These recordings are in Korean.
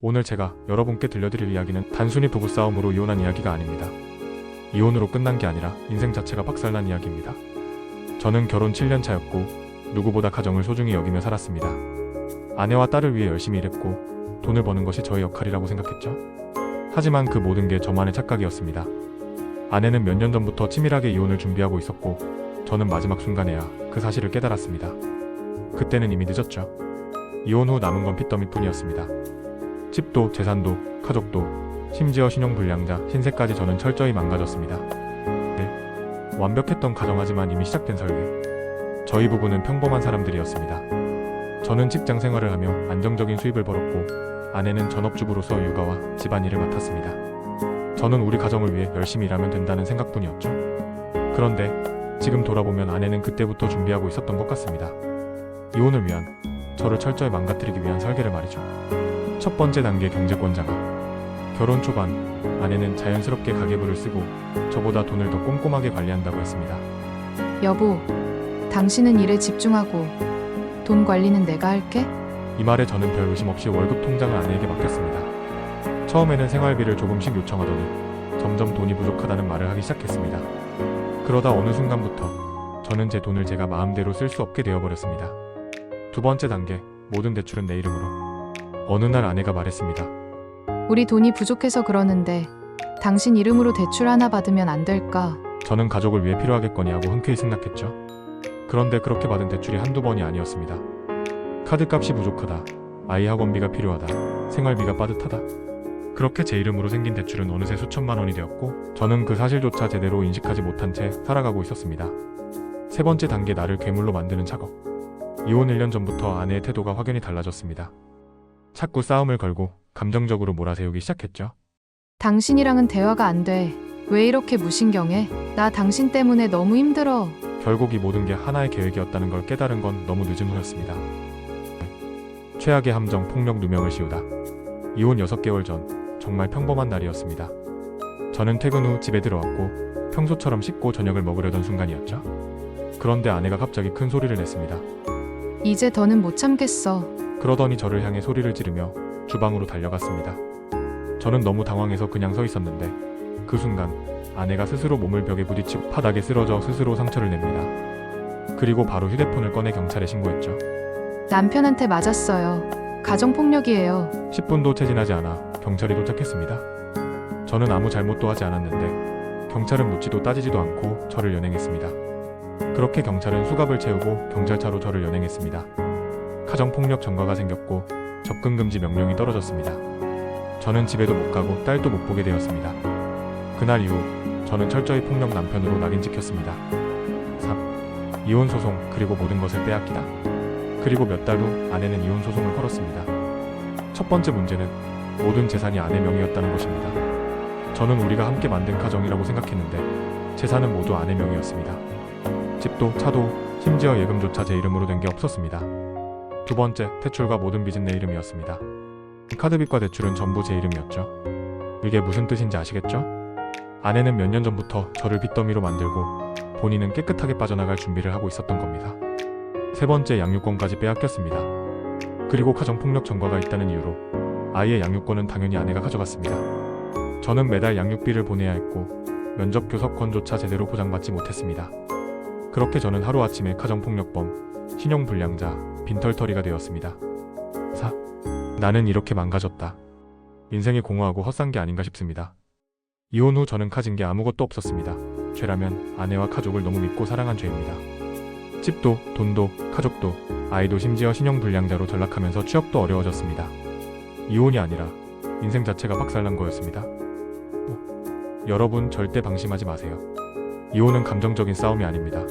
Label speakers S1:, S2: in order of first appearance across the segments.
S1: 오늘 제가 여러분께 들려드릴 이야기는 단순히 부부싸움으로 이혼한 이야기가 아닙니다. 이혼으로 끝난 게 아니라 인생 자체가 박살난 이야기입니다. 저는 결혼 7년 차였고 누구보다 가정을 소중히 여기며 살았습니다. 아내와 딸을 위해 열심히 일했고 돈을 버는 것이 저의 역할이라고 생각했죠. 하지만 그 모든 게 저만의 착각이었습니다. 아내는 몇 년 전부터 치밀하게 이혼을 준비하고 있었고 저는 마지막 순간에야 그 사실을 깨달았습니다. 그때는 이미 늦었죠. 이혼 후 남은 건 핏더미뿐이었습니다. 집도 재산도 가족도 심지어 신용불량자 신세까지 저는 철저히 망가졌습니다. 네, 완벽했던 가정하지만 이미 시작된 설계. 저희 부부는 평범한 사람들이었습니다. 저는 직장 생활을 하며 안정적인 수입을 벌었고 아내는 전업주부로서 육아와 집안일을 맡았습니다. 저는 우리 가정을 위해 열심히 일하면 된다는 생각뿐이었죠. 그런데 지금 돌아보면 아내는 그때부터 준비하고 있었던 것 같습니다. 이혼을 위한, 저를 철저히 망가뜨리기 위한 설계를 말이죠. 첫 번째 단계 경제권 장악. 결혼 초반 아내는 자연스럽게 가계부를 쓰고 저보다 돈을 더 꼼꼼하게 관리한다고 했습니다.
S2: 여보, 당신은 일에 집중하고 돈 관리는 내가 할게?
S1: 이 말에 저는 별 의심 없이 월급 통장을 아내에게 맡겼습니다. 처음에는 생활비를 조금씩 요청하더니 점점 돈이 부족하다는 말을 하기 시작했습니다. 그러다 어느 순간부터 저는 제 돈을 제가 마음대로 쓸 수 없게 되어버렸습니다. 두 번째 단계, 모든 대출은 내 이름으로. 어느 날 아내가 말했습니다.
S2: 우리 돈이 부족해서 그러는데 당신 이름으로 대출 하나 받으면 안 될까?
S1: 저는 가족을 위해 필요하겠거니 하고 흔쾌히 승낙했죠. 그런데 그렇게 받은 대출이 한두 번이 아니었습니다. 카드값이 부족하다, 아이 학원비가 필요하다, 생활비가 빠듯하다. 그렇게 제 이름으로 생긴 대출은 어느새 수천만 원이 되었고 저는 그 사실조차 제대로 인식하지 못한 채 살아가고 있었습니다. 세 번째 단계, 나를 괴물로 만드는 작업. 이혼 1년 전부터 아내의 태도가 확연히 달라졌습니다. 자꾸 싸움을 걸고 감정적으로 몰아세우기 시작했죠.
S2: 당신이랑은 대화가 안 돼. 왜 이렇게 무신경해? 나 당신 때문에 너무 힘들어.
S1: 결국 이 모든 게 하나의 계획이었다는 걸 깨달은 건 너무 늦은 후였습니다. 최악의 함정, 폭력 누명을 씌우다. 이혼 6개월 전, 정말 평범한 날이었습니다. 저는 퇴근 후 집에 들어왔고 평소처럼 씻고 저녁을 먹으려던 순간이었죠. 그런데 아내가 갑자기 큰 소리를 냈습니다.
S2: 이제 더는 못 참겠어.
S1: 그러더니 저를 향해 소리를 지르며 주방으로 달려갔습니다. 저는 너무 당황해서 그냥 서 있었는데 그 순간 아내가 스스로 몸을 벽에 부딪히고 바닥에 쓰러져 스스로 상처를 냅니다. 그리고 바로 휴대폰을 꺼내 경찰에 신고했죠.
S2: 남편한테 맞았어요. 가정폭력이에요.
S1: 10분도 채 지나지 않아 경찰이 도착했습니다. 저는 아무 잘못도 하지 않았는데 경찰은 묻지도 따지지도 않고 저를 연행했습니다. 그렇게 경찰은 수갑을 채우고 경찰차로 저를 연행했습니다. 가정폭력 전과가 생겼고 접근금지 명령이 떨어졌습니다. 저는 집에도 못 가고 딸도 못 보게 되었습니다. 그날 이후 저는 철저히 폭력 남편으로 낙인 찍혔습니다. 3. 이혼 소송, 그리고 모든 것을 빼앗기다. 그리고 몇 달 후 아내는 이혼 소송을 걸었습니다. 첫 번째 문제는 모든 재산이 아내 명의였다는 것입니다. 저는 우리가 함께 만든 가정이라고 생각했는데 재산은 모두 아내 명의였습니다. 집도 차도 심지어 예금조차 제 이름으로 된 게 없었습니다. 두 번째, 대출과 모든 빚은 내 이름이었습니다. 카드빚과 대출은 전부 제 이름이었죠. 이게 무슨 뜻인지 아시겠죠? 아내는 몇 년 전부터 저를 빚더미로 만들고 본인은 깨끗하게 빠져나갈 준비를 하고 있었던 겁니다. 세 번째, 양육권까지 빼앗겼습니다. 그리고 가정폭력 전과가 있다는 이유로 아이의 양육권은 당연히 아내가 가져갔습니다. 저는 매달 양육비를 보내야 했고 면접 교섭권조차 제대로 보장받지 못했습니다. 그렇게 저는 하루아침에 가정폭력범, 신용불량자, 빈털터리가 되었습니다. 4. 나는 이렇게 망가졌다. 인생이 공허하고 헛산 게 아닌가 싶습니다. 이혼 후 저는 가진 게 아무것도 없었습니다. 죄라면 아내와 가족을 너무 믿고 사랑한 죄입니다. 집도, 돈도, 가족도, 아이도 심지어 신용불량자로 전락하면서 취업도 어려워졌습니다. 이혼이 아니라 인생 자체가 박살난 거였습니다. 여러분 절대 방심하지 마세요. 이혼은 감정적인 싸움이 아닙니다.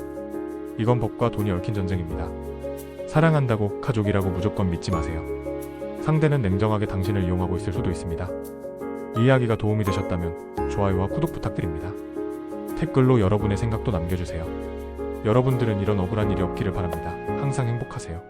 S1: 이건 법과 돈이 얽힌 전쟁입니다. 사랑한다고 가족이라고 무조건 믿지 마세요. 상대는 냉정하게 당신을 이용하고 있을 수도 있습니다. 이 이야기가 도움이 되셨다면 좋아요와 구독 부탁드립니다. 댓글로 여러분의 생각도 남겨주세요. 여러분들은 이런 억울한 일이 없기를 바랍니다. 항상 행복하세요.